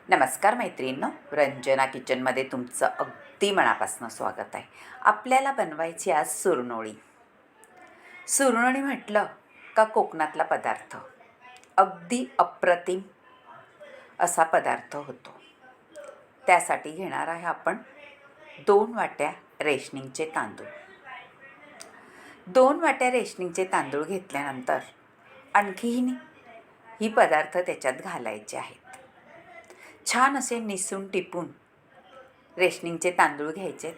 नमस्कार मैत्रिणींनो, रंजना किचनमध्ये तुमचं अगदी मनापासून स्वागत आहे. आपल्याला बनवायची आज सुरनोळी. सुरनोळी म्हटलं का कोकणातला पदार्थ अगदी अप्रतिम असा पदार्थ होतो. त्यासाठी घेणार आहे आपण 2 वाट्या रेशनिंगचे तांदूळ. 2 वाट्या रेशनिंगचे तांदूळ घेतल्यानंतर आणखीही ही पदार्थ त्याच्यात घालायचे आहेत. छान असे निसून टिपून रेशनिंगचे तांदूळ घ्यायचे.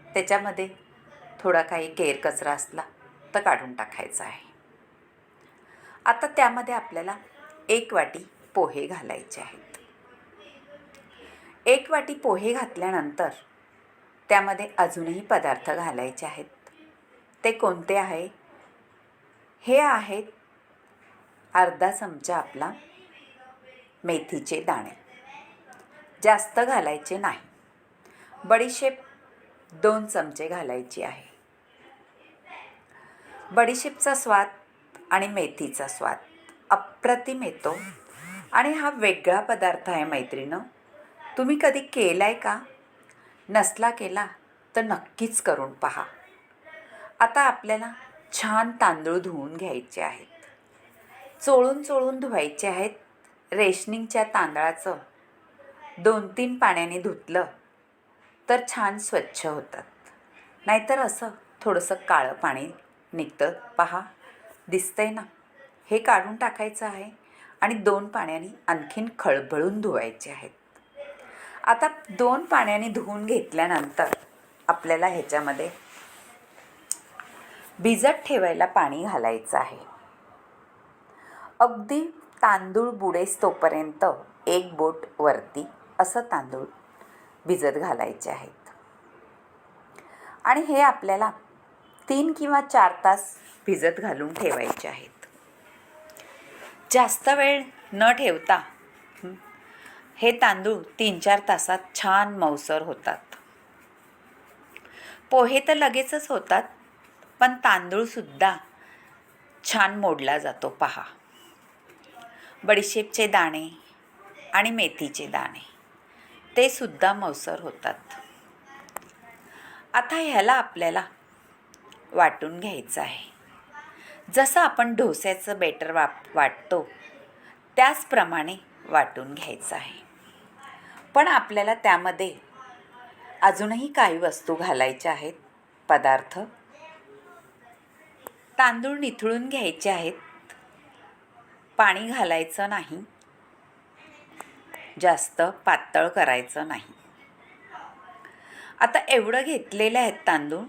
त्याच्यामध्ये थोडा काही केर कचरा असला तर काढून टाकायचा आहे. आता त्यामध्ये आपल्याला 1 वाटी पोहे घालायचे आहेत. 1 वाटी पोहे घातल्यानंतर त्यामध्ये अजूनही पदार्थ घालायचे आहेत. ते कोणते आहे? हे आहेत अर्धा चमचा आपला मेथीचे दाणे. जास्त घालायचे नाही. बडीशेप 2 चमचे घालायची आहे. बडीशेपचा स्वाद आणि मेथीचा स्वाद अप्रतिम येतो आणि हा वेगळा पदार्थ आहे मैत्रिणींनो. तुम्ही कधी केला आहे का? नसला केला तर नक्कीच करून पहा. आता आपल्याला छान तांदूळ धुवून घ्यायचे आहेत. चोळून धुवायचे आहेत. रेशनिंगच्या तांदळाचं 2-3 पाण्याने धुतलं तर छान स्वच्छ होतात. नाहीतर असं थोडंसं काळं पाणी निघतं. पहा, दिसतंय ना? हे काढून टाकायचं आहे आणि 2 पाण्याने आणखीन खळबळून धुवायचे आहेत. आता 2 पाण्याने धुवून घेतल्यानंतर आपल्याला ह्याच्यामध्ये भिजत ठेवायला पाणी घालायचं आहे. अगदी तांदूळ बुडेस तोपर्यंत 1 बोट वरती असं तांदूळ भिजत घालायचे आहेत. आणि हे आपल्याला 3 किंवा 4 तास भिजत घालून ठेवायचे आहेत. जास्त वेळ न ठेवता हे तांदूळ 3-4 तासात छान मऊसर होतात. पोहे तर लगेचच होतात, पण तांदूळसुद्धा छान मोडला जातो. पहा, बडीशेपचे दाणे आणि मेथीचे दाणे ते सुद्धा मऊसर होतात. आता ह्याला आपल्याला वाटून घ्यायचं आहे. जसं आपण डोस्याचं बेटर वाटतो त्याचप्रमाणे वाटून घ्यायचं आहे. पण आपल्याला त्यामध्ये अजूनही काही वस्तू घालायच्या आहेत. पदार्थ तांदूळ निथळून घ्यायचे आहेत. पाणी घालायचं नाही. जास्त पातळ करायचं नाही. आता एवढं घेतलेलं आहे तांदूळ.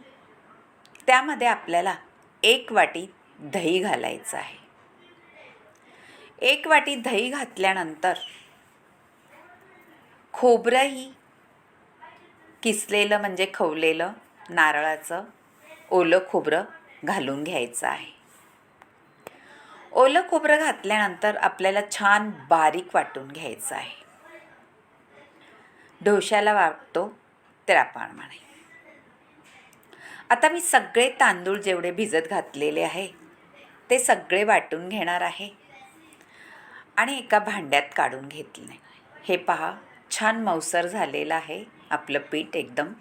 त्यामध्ये आपल्याला 1 वाटी दही घालायचं आहे. 1 वाटी दही घातल्यानंतर खोबरंही किसलेलं म्हणजे खवलेलं नारळाचं ओलं खोबरं घालून घ्यायचं आहे. ओलं खोबरं घातल्यानंतर आपल्याला छान बारीक वाटून घ्यायचं आहे. डोश्याला वाटतो त्याप्रमाणे. आता मी सगळे तांदूळ जेवढे भिजत घातलेले आहे ते सगळे वाटून घेणार आहे आणि एका भांड्यात काढून घेतले. हे पहा, छान मऊसर झालेलं आहे आपलं पीठ एकदम.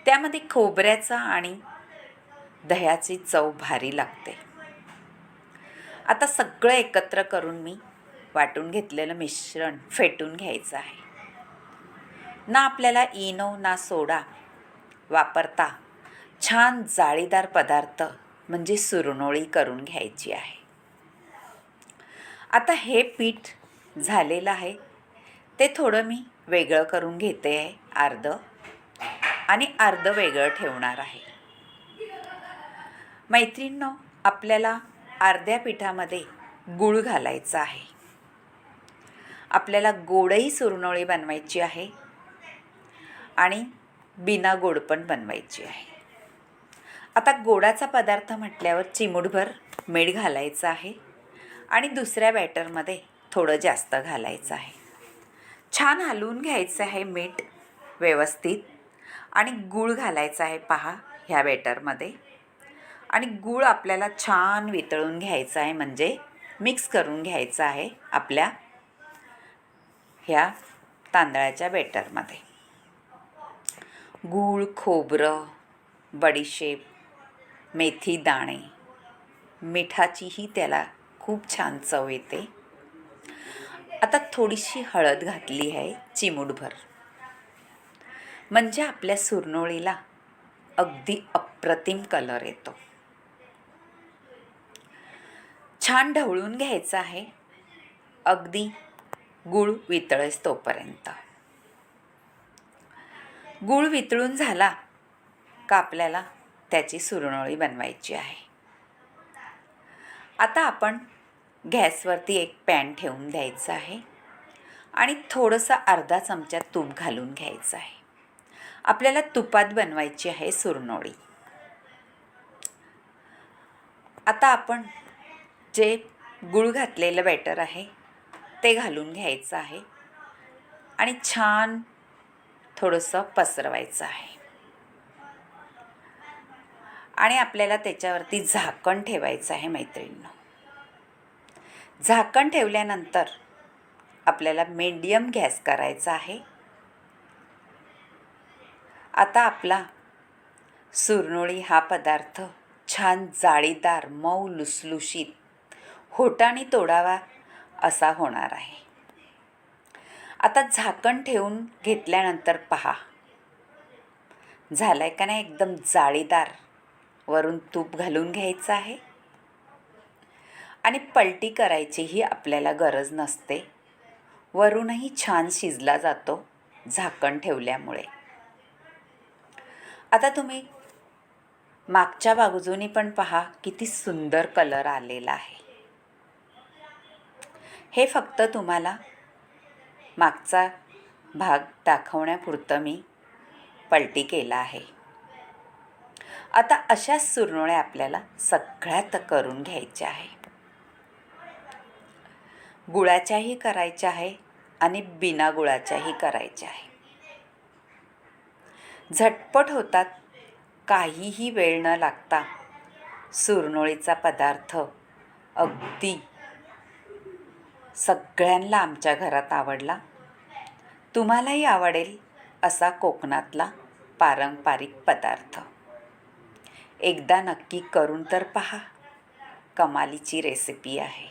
त्यामध्ये खोबऱ्याचा आणि दह्याची चव भारी लागते. आता सगळं एकत्र करून मी वाटून घेतलेलं मिश्रण फेटून घ्यायचं आहे. ना आपल्याला इनो ना सोडा वापरता छान जाळीदार पदार्थ म्हणजे सुरनोळी करून घ्यायची आहे. आता हे पीठ झालेलं आहे ते थोडं मी वेगळं करून घेते आहे. अर्धं आणि अर्धं वेगळं ठेवणार आहे. मैत्रिणींनो, आपल्याला अर्ध्या पिठामध्ये गूळ घालायचा आहे. आपल्याला गोडही सुरनोळी बनवायची आहे आणि बिना गोड पण बनवायची आहे. आता गोडाचा पदार्थ म्हटल्यावर चिमूटभर मीठ घालायचं आहे आणि दुसऱ्या बॅटरमध्ये थोडं जास्त घालायचं आहे. छान हलवून घ्यायचं आहे मीठ व्यवस्थित आणि गूळ घालायचा आहे. पहा, ह्या बॅटरमध्ये आणि गूळ आपल्याला छान वितळून घ्यायचा आहे, म्हणजे मिक्स करून घ्यायचा आहे आपल्या ह्या तांदळाच्या बेटरमध्ये. गूळ, खोबरं, बडीशेप, मेथी दाणे, मिठाचीही त्याला खूप छान चव येते. आता थोडीशी हळद घातली आहे, चिमूटभर, म्हणजे आपल्या सुरनोळीला अगदी अप्रतिम कलर येतो. छान ढवळून घ्यायचं आहे, अगदी गूळ वितळेस तोपर्यंत. गूळ वितळून झाला का आपल्याला त्याची सुरनोळी बनवायची आहे. आता आपण गॅसवरती एक पॅन ठेवून द्यायचं आहे आणि थोडंसं अर्धा चमचा तूप घालून घ्यायचं आहे. आपल्याला तुपात बनवायची आहे सुरनोळी. आता आपण जे गूळ घातलेलं बॅटर आहे ते घालून घ्यायचं आहे आणि छान थोडंसं पसरवायचं आहे आणि आपल्याला त्याच्यावरती झाकण ठेवायचं आहे मैत्रिणींनो. झाकण ठेवल्यानंतर आपल्याला मीडियम गॅस करायचा आहे. आता आपला सुरनोळी हा पदार्थ छान जाळीदार, मऊ, लुसलुशीत, होटाने तोडावा असा होणार आहे. आता झाकण ठेवून घेतल्यानंतर पहा, झालाय का नाही एकदम जाळीदार. वरून तूप घालून घ्यायचं आहे आणि पलटी करायचीही आपल्याला गरज नसते. वरूनही छान शिजला जातो झाकण ठेवल्यामुळे. आता तुम्ही मागच्या बाजूनी पण पहा, किती सुंदर कलर आलेला आहे. हे फक्त तुम्हाला मागचा भाग दाखवण्यापुरतं मी पलटी केला आहे. आता अशाच सुरनोळ्या आपल्याला सगळ्यात करून घ्यायच्या आहे. गुळाच्याही करायच्या आहे आणि बिना गुळाच्याही करायच्या आहे. झटपट होतात, काहीही वेळ न लागता सुरनोळीचा पदार्थ अगदी सगळ्यांना आमच्या घरात आवडला. तुम्हालाही आवडेल असा कोकणातला पारंपरिक पदार्थ. एकदा नक्की करून तर पहा, कमालीची रेसिपी आहे.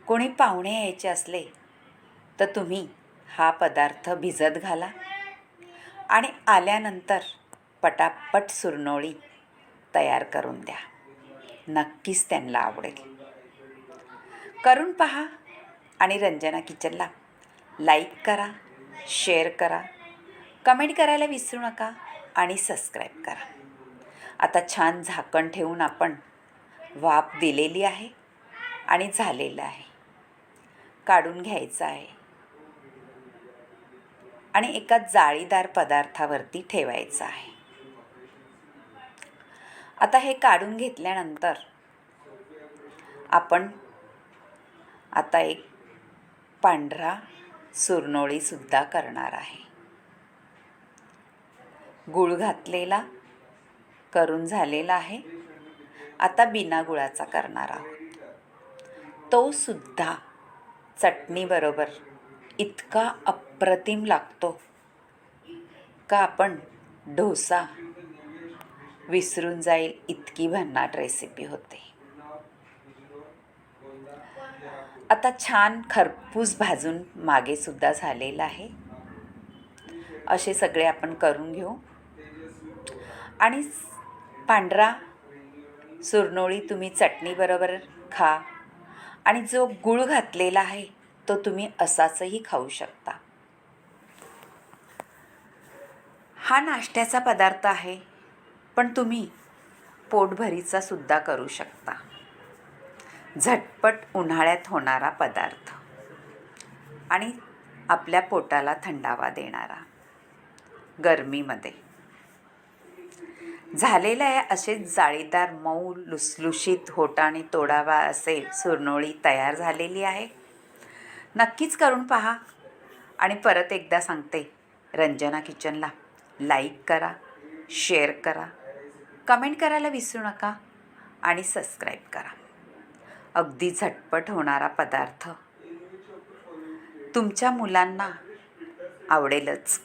कोणी पाहुणे यायचे असले तर तुम्ही हा पदार्थ भिजत घाला आणि आल्यानंतर पटापट सुरनोळी तयार करून द्या. नक्कीच त्यांना आवडेल. करून पहा आणि रंजना किचनला लाईक करा, शेअर करा, कमेंट करायला विसरू नका आणि सबस्क्राईब करा. आता छान झाकण ठेवून आपण वाफ दिलेली आहे आणि झालेलं आहे. काढून घ्यायचं आहे आणि एका जाळीदार पदार्थावरती ठेवायचं आहे. आता हे काढून घेतल्यानंतर आपण आता एक पांढरा सुरनोळीसुद्धा करणार आहे. गूळ घातलेला करून झालेला आहे. आता बिना गुळाचा करणार आहोत. तो सुद्धा चटणीबरोबर इतका अप्रतिम लागतो का आपण डोसा विसरून जाईल इतकी भन्नाट रेसिपी होते. आता छान खरपूस भाजून मागे सुद्धा झालेला आहे. असे सगळे आपण करून घेऊ आणि पांढरा सुरनोळी तुम्ही चटणीबरोबर खा आणि जो गूळ घातलेला आहे तो तुम्ही असाचही खाऊ शकता. हा नाश्त्याचा पदार्थ आहे, पण तुम्ही पोटभरीचा सुद्धा करू शकता. झटपट उन्हाळ्यात होणारा पदार्थ आणि आपल्या पोटाला थंडावा देणारा गरमीमध्ये. झालेलं आहे असेच जाळीदार, मऊ, लुसलुशीत, होटाने तोडावा असे सुरनोळी तयार झालेली आहे. नक्कीच करून पहा आणि परत एकदा सांगते, रंजना किचनला लाईक करा, शेअर करा, कमेंट करायला विसरू नका आणि सबस्क्राईब करा. अगदी झटपट होणारा पदार्थ तुमच्या मुलांना आवडेलच,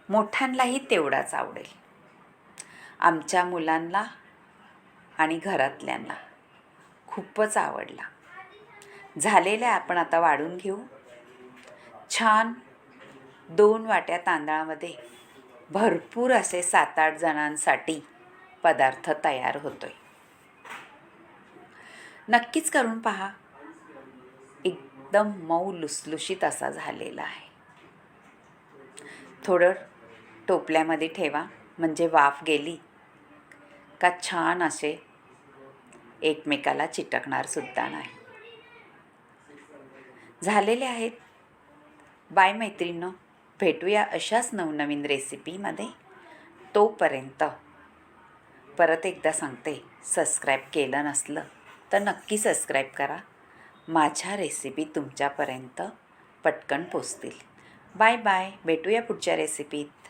मोठ्यांनाही तेवढाच आवडेल. आमच्या मुलांना आणि घरातल्यांना खूपच आवडला. झालेलं आहे, आपण आता वाढून घेऊ. छान 2 वाट्या तांदळामध्ये भरपूर असे 7-8 जणांसाठी पदार्थ तयार होतोय. नक्कीच करून पहा. एकदम मऊ लुसलुशीत असा झालेला आहे. थोडं टोपल्यामध्ये ठेवा, म्हणजे वाफ गेली का छान असे एकमेकाला चिटकणार सुद्धा नाही. झालेले आहेत. बाय मैत्रिणींनो, भेटूया अशाच नवनवीन रेसिपीमध्ये. तोपर्यंत परत एकदा सांगते, सबस्क्राईब केलं नसलं तर नक्की सबस्क्राईब करा. माझ्या रेसिपी तुमच्यापर्यंत पटकन पोचतील. Bye bye. भेटूया पुढच्या रेसिपीत.